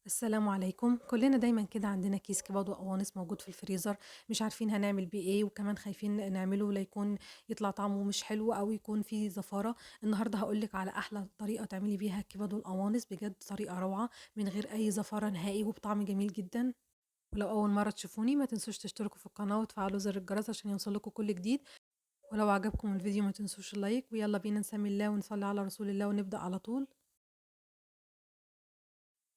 السلام عليكم. كلنا دايما كده عندنا كيس كبد وقوانص موجود في الفريزر، مش عارفين هنعمل بيه ايه، وكمان خايفين نعمله لا يكون يطلع طعمه مش حلو او يكون فيه زفارة. النهارده هقولك على احلى طريقة تعملي بيها الكبد والقوانص، بجد طريقة روعة من غير اي زفارة نهائي وبطعم جميل جدا. ولو اول مرة تشوفوني ما تنسوش تشتركوا في القناة وتفعلوا زر الجرس عشان يوصلكوا كل جديد. ولو عجبكم الفيديو ما تنسوش اللايك، ويلا بينا نسمي الله ونصلي على رسول الله ونبدأ على طول.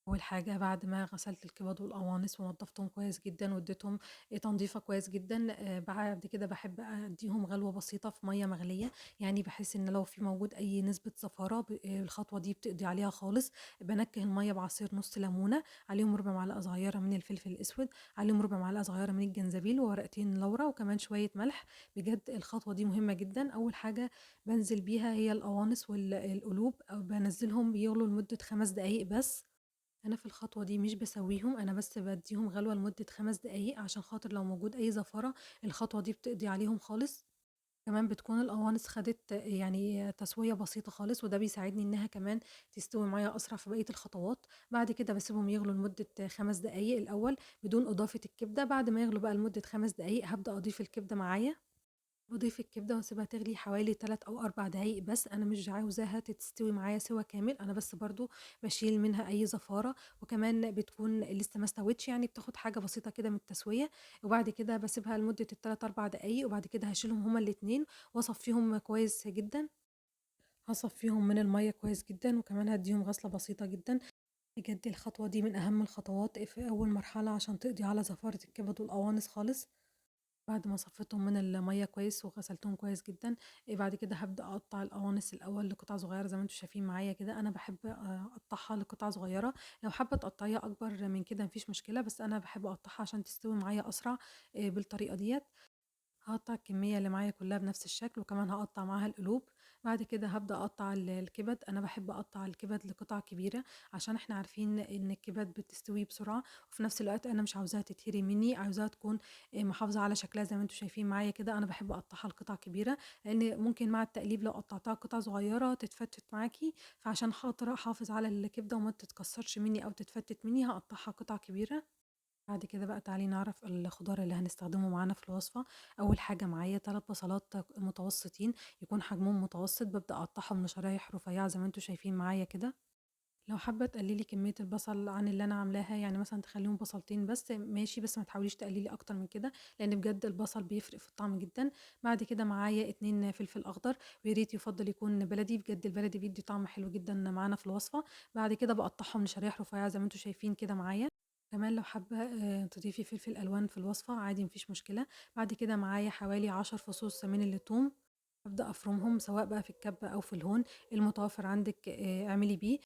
أول حاجة بعد ما غسلت الكبد والقوانص ونضفتهم كويس جدًا واديتهم تنضيفة كويس جدًا، بعد كده باحب أديهم غلوة بسيطة في مَيّة مغلية، يعني بحيث إن لو في موجود أي نسبة زفارة الخطوة دي بتقضي عليها خالص. بانكّه المَيّة بعصير نُص ليمونة، عليهم ربع معلقة صغيرة من الفلفل الأسود، عليهم ربع معلقة صغيرة من الجنزبيل وورقتين لورا وكمان شوية ملح. بجد الخطوة دي مهمة جدًا. أول حاجة بانزل بيها هي القوانص القلوب، أو بانزّلهم يغلوا لمدة 5 دقايق بس. أنا في الخطوة دي مش باسويهم، أنا بس بادّيهم غلوة لمدة 5 دقايق عشان خاطر لو موجود أي زفارة الخطوة دي بتقضي عليهم خالص. كمان بتكون القوانص خدت يعني تسوية بسيطة خالص، وده بيساعدني إنها كمان تستوي معايا أسرع في بقية الخطوات. بعد كده باسيبهم يغلوا لمدة 5 دقايق الأول بدون إضافة الكبدة. بعد ما يغلوا بقى لمدة 5 دقايق هابدأ أضيف الكبدة معايا. باضيف الكبدة واسيبها تغلي حوالي 3 أو 4 دقايق بس، أنا مش عاوزاها تستوي معايا سِوَى كامل، أنا بس برضه باشيل منها أي زفارة، وكمان بتكون لسه ما استوتش يعني بتاخد حاجة بسيطة كده من التسوية. وبعد كده باسيبها لمدة ال3، 4 دقايق، وبعد كده هاشيلهم هُم الاتنين واصفّيهم كويس جدًا. هاصفّيهم من المَيّة كويس جدًا، وكمان هادّيهم غسلة بسيطة جدًا. بجد الخطوة دي من أهم الخطوات في أول مرحلة عشان تقضي على زفارة الكبد والقوانص خالص. بعد ما صفيتهم من المَيّة كويس وغسلتهم كويس جدًا، بعد كده هابدأ أقطّع القوانص الأول لقطع صغيّرة زي ما أنتم شايفين معايا كده. أنا باحب أقطّعها لقطع صغيّرة، لو حابة تقطّعيها أكبر من كده ما فيش مشكلة، بس أنا باحب أقطّعها عشان تستوي معايا أسرع بالطريقة ديّة. هاقطّع الكمية اللي معايا كلّها بنفس الشكل، وكمان هاقطّع معاها القلوب. بعد كده هابدأ أقطّع الكبد. أنا باحب أقطّع الكبد لقطع كبيرة عشان إحنا عارفين إن الكبد بتستوي بسرعة، وفي نفس الوقت أنا مش عاوزاها تتهري منّي، عاوزاها تكون محافظة على شكلها زي ما أنتم شايفين معايا كده. أنا باحب أقطّعها لقطع كبيرة، لإن ممكن مع التقليب لو قطّعتها قطع صغيّرة تتفتت معاكِ، فعشان خاطر أحافظ على الكبدة وما تتكسّرش منّي أو تتفتت منّي هاقطّعها قطع كبيرة. بعد كده بقى تعالي نعرف الخضار اللي هنستخدمه معانا في الوصفة. أول حاجة معايا 3 بصلات متوسطين، يكون حجمهم متوسط، بابدأ أقطعهم لشرايح رفيعة زي ما أنتم شايفين معايا كده. لو حابة تقللي كمية البصل عن اللي أنا عاملاها، يعني مثلًا تخلّيهم بصلتين بس ماشي، بس ما تحاوليش تقللي أكتر من كده، لأن بجد البصل بيفرق في الطعم جدًا. بعد كده معايا 2 فلفل أخضر، ويا ريت يُفضّل يكون بلدي، بجد البلدي بيدّي طعم حلو جدًا معانا في الوصفة. بعد كده باقطعهم لشرايح رفيعة زي ما أنتم شايفين كده معايا. كمان لو حابة تضيفي فلفل ألوان في الوصفة عادي ما فيش مشكلة. بعد كده معايا حوالي 10 فصوص من التوم، هابدأ أفرمهم سواء بقى في الكبة أو في الهون، المتوفر عندِك اعملي بيه.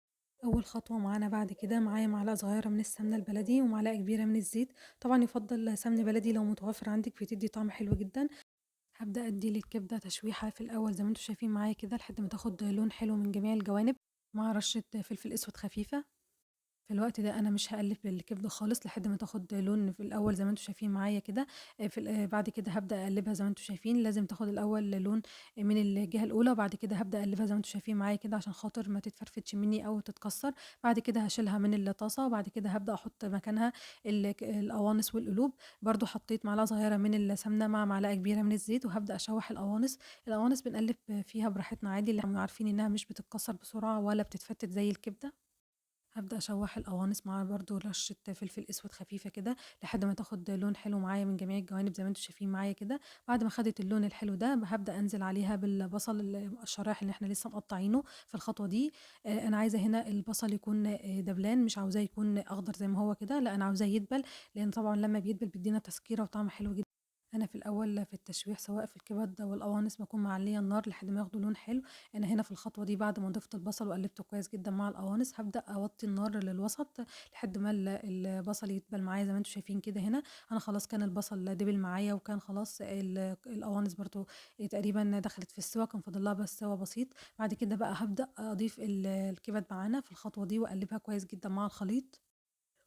أول خطوة معانا بعد كده معايا معلقة صغيرة من السمنة البلدي ومعلقة كبيرة من الزيت، طبعًا يُفضّل سمن بلدي لو متوفر عندِك بتدّي طعم حلو جدًا. هابدأ أدّي للكبدة تشويحة في الأول زي ما أنتم شايفين معايا كده لحد ما تاخد لون حلو من جميع الجوانب، مع رشة فلفل أسود خفيفة. في الوقت ده أنا مش هاقلِّب الكبدة خالص لحد ما تاخد لون في الأول زي ما أنتم شايفين معايا كده. في بعد كده هابدأ أقلِّبها زي ما أنتم شايفين، لازم تاخد الأول لون من الجهة الأولى، وبعد كده هابدأ أقلِّبها زي ما أنتم شايفين معايا كده عشان خاطر ما تتفرفتش منّي أو تتكسّر. بعد كده هاشيلها من الطاسة، وبعد كده هابدأ أحُط مكانها القوانص والقلوب. برضه حطيت معلقة صغيرة من السمنة مع معلقة كبيرة من الزيت، وهابدأ أشوّح القوانص. القوانص بنقلِّب فيها براحتنا عادي، لإن إحنا عارفين إنها مش بتتكسّر بسرعة ولا بتتفتت زي الكبدة. هابدأ أشوّح القوانص مع برضه رشة فلفل أسود خفيفة كده، لحد ما تاخد لون حلو معايا من جميع الجوانب زي ما أنتم شايفين معايا كده. بعد ما خدت اللون الحلو ده هابدأ أنزل عليها بالبصل الشرايح اللي إحنا لسه مقطعينه في الخطوة دي. أنا عايزة هنا البصل يكون دبلان، مش عاوزاه يكون أخضر زي ما هو كده، لأ أنا عاوزاه يدبل، لإن طبعًا لمّا بيدبل بيدّينا تسكيرة وطعم حلو جدًا. أنا في الأول في التشويح سواء في الكبد أو القوانص باكون معلية النار لحد ما ياخدوا لون حلو. أنا هنا في الخطوة دي بعد ما ضِفت البصل وقلّبته كويس جدًا مع القوانص، هابدأ أوطّي النار للوسط لحد ما البصل يدبل معايا زي ما أنتم شايفين كده هنا. أنا خلاص كان البصل دِبِل معايا، وكان خلاص القوانص برضه تقريبًا دخلت في السِوَى، كان فاضل لها بس سِوَى بسيط. بعد كده بقى هابدأ أضيف الكبد معانا في الخطوة دي وأقلّبها كويس جدًا مع الخليط.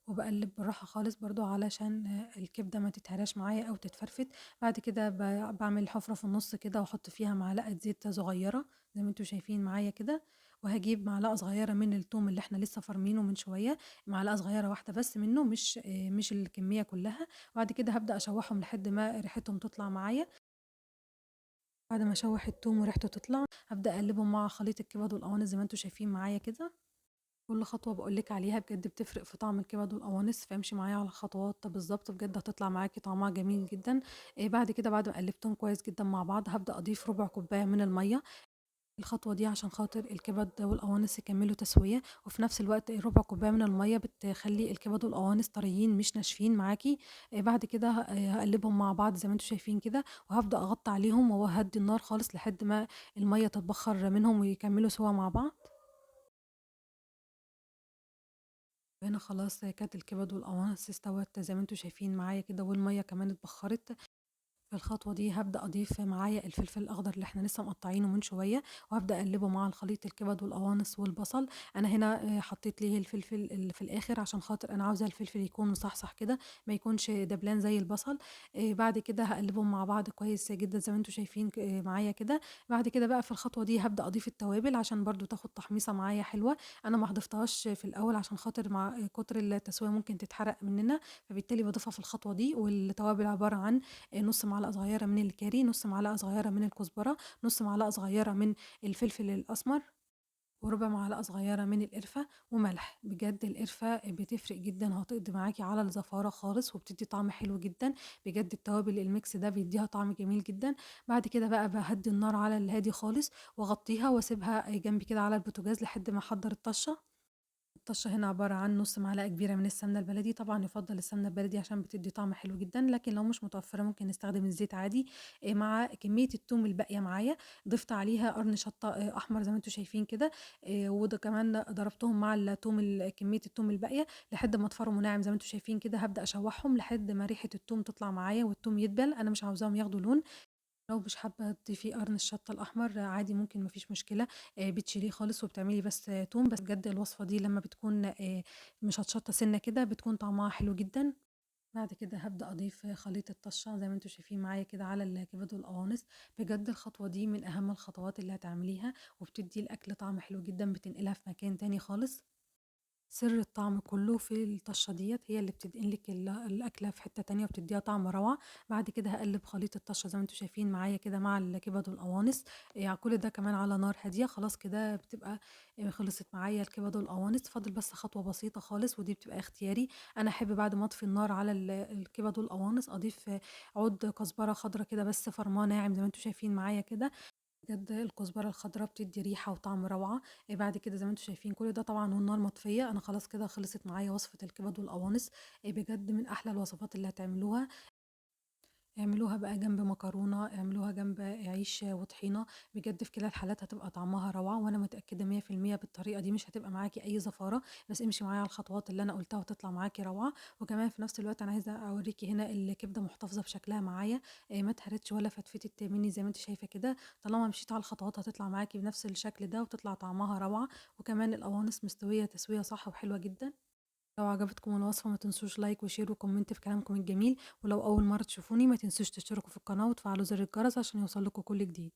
وباقلِّب بالراحة خالص برضه علشان الكبدة ما تتهراش معايا أو تتفرفت. بعد كده باعمل حفرة في النُص كده وأحُط فيها معلقة زيت صغيّرة زي ما أنتم شايفين معايا كده، وهاجيب معلقة صغيرة من التوم اللي إحنا لسه فارمينه من شوية، معلقة صغيرة واحدة بس منه مش الكمية كلّها، وبعد كده هابدأ أشوّحهم لحد ما ريحتهم تطلع معايا. بعد ما أشوّح التوم وريحته تطلع، هابدأ أقلّبهم مع خليط الكبد والقوانص زي ما أنتم شايفين معايا كده. كل خطوة باقول لِك عليها بجد بتفرق في طعم الكبد والقوانص، فامشي معايا على الخطوات بالضبط بجد هتطلع معاكِ طعمها جميل جدًا. بعد كده بعد ما قلّبتهم كويس جدًا مع بعض، هابدأ أضيف ربع كوباية من المَيّة. الخطوة دي عشان خاطر الكبد والقوانص يكمّلوا تسوية، وفي نفس الوقت ربع كوباية من المَيّة بتخلّي الكبد والقوانص طريين مش ناشفين معاكِ. بعد كده هاقلّبهم مع بعض زي ما أنتم شايفين كده، وهابدأ أغطّي عليهم وأهدّي النار خالص لحد ما المَيّة تتبخّر منهم ويكمّلوا سوا مع بعض. وهنا خلاص كانت الكبد والقوانص استوت زي ما أنتم شايفين معايا كده والمَيّة كمان اتبخّرت. في الخطوة دي هابدأ أضيف معايا الفلفل الأخضر اللي إحنا لسه مقطعينه من شوية، وهابدأ أقلبه مع الخليط الكبد والقوانص والبصل. أنا هنا حطيت ليه الفلفل اللي في الآخر عشان خاطر أنا عاوزة الفلفل يكون مصحصح كده، ما يكونش دبلان زي البصل. بعد كده هاقلبهم مع بعض كويس جدًا زي ما أنتم شايفين معايا كده. بعد كده بقى في الخطوة دي هابدأ أضيف التوابل عشان برضه تاخد تحميصة معايا حلوة. أنا ما ضفتهاش في الأول عشان خاطر مع كتر التسوية ممكن تتحرق مننا، فبالتالي باضيفها في الخطوة دي. والتوابل عبارة عن نُص معلقة صغيرة من الكاري، نُص معلقة صغيرة من الكزبرة، نُص معلقة صغيرة من الفلفل الأسمر، وربع معلقة صغيرة من القرفة، وملح. بجد القرفة بتفرق جدًا وهتقضي معاكِ على الزفارة خالص وبتدّي طعم حلو جدًا. بجد التوابل الmix ده بيدّيها طعم جميل جدًا. بعد كده بقى باهدّي النار على الهادي خالص واغطّيها واسيبها جنبي كده على البوتاجاز لحد ما أحضّر الطشة. الطشة هنا عبارة عن نُص معلقة كبيرة من السمنة البلدي، طبعًا يُفضّل السمنة البلدي عشان بتدّي طعم حلو جدًا، لكن لو مش متوفرة ممكن نستخدم الزيت عادي. مع كمية التوم الباقية معايا، ضِفت عليها قرن شطة أحمر زي ما أنتم شايفين كده. كمان ضربتهم مع التوم كمية التوم الباقية لحد ما اتفرموا ناعم زي ما أنتم شايفين كده. هابدأ أشوّحهم لحد ما ريحة التوم تطلع معايا والتوم يدبل، أنا مش عاوزاهم ياخدوا لون. لو مش حابة تضيفي قرن الشطة الأحمر عادي ممكن ما فيش مشكلة، بتشيليه خالص وبتعملي بس توم. بس بجد الوصفة دي لمّا بتكون مشطشطة سِنّة كده بتكون طعمها حلو جدًا. بعد كده هابدأ أضيف خليط الطشة زي ما أنتم شايفين معايا كده على الكبد والقوانص. بجد الخطوة دي من أهم الخطوات اللي هتعمليها، وبتدّي الأكل طعم حلو جدًا، بتنقلها في مكان تاني خالص. سر الطعم كله في الطشة ديّة، هي اللي بتنقل لِك الأكلة في حتة تانية وبتدّيها طعم روعة. بعد كده هاقلّب خليط الطشة زي ما أنتم شايفين معايا كده مع الكبد والقوانص. كل ده كمان على نار هادية. خلاص كده بتبقى خلصت معايا الكبد والقوانص، فاضل بس خطوة بسيطة خالص ودي بتبقى اختياري. أنا أحب بعد ما أطفي النار على الكبد والقوانص أضيف عود كزبرة خضرا كده بس فرماه ناعم زي ما أنتم شايفين معايا كده. بجد الكزبرة الخضرا بتدّي ريحة وطعم روعة. بعد كده زي ما أنتم شايفين كل ده طبعًا والنار مطفية، أنا خلاص كده خلصت معايا وصفة الكبد والقوانص. بجد من أحلى الوصفات اللي هتعملوها. اعملوها بقى جنب مكرونة، اعملوها جنب عيش وطحينة. بجد في كلا الحالات هتبقى طعمها روعة، وأنا متأكدة 100% بالطريقة دي مش هتبقى معاكِ أي زفارة. بس امشي معايا على الخطوات اللي أنا قُلتها وهتطلع معاكِ روعة. وكمان في نفس الوقت أنا عايزة أوريكِ هنا الكبدة محتفظة بشكلها معايا، ما اتهرتش ولا فتفتت مني زي ما أنتِ شايفة كده. طالما مشيتِ على الخطوات هتطلع معاكِ بنفس الشكل ده وتطلع طعمها روعة. وكمان القوانص مستوية تسوية صح وحلوة جدًا. لو عجبتكم الوصفة ما تنسوش لايك وشير وكومنت في كلامكم الجميل. ولو أول مرة تشوفوني ما تنسوش تشتركوا في القناة وتفعلوا زر الجرس عشان يوصلكوا كل جديد.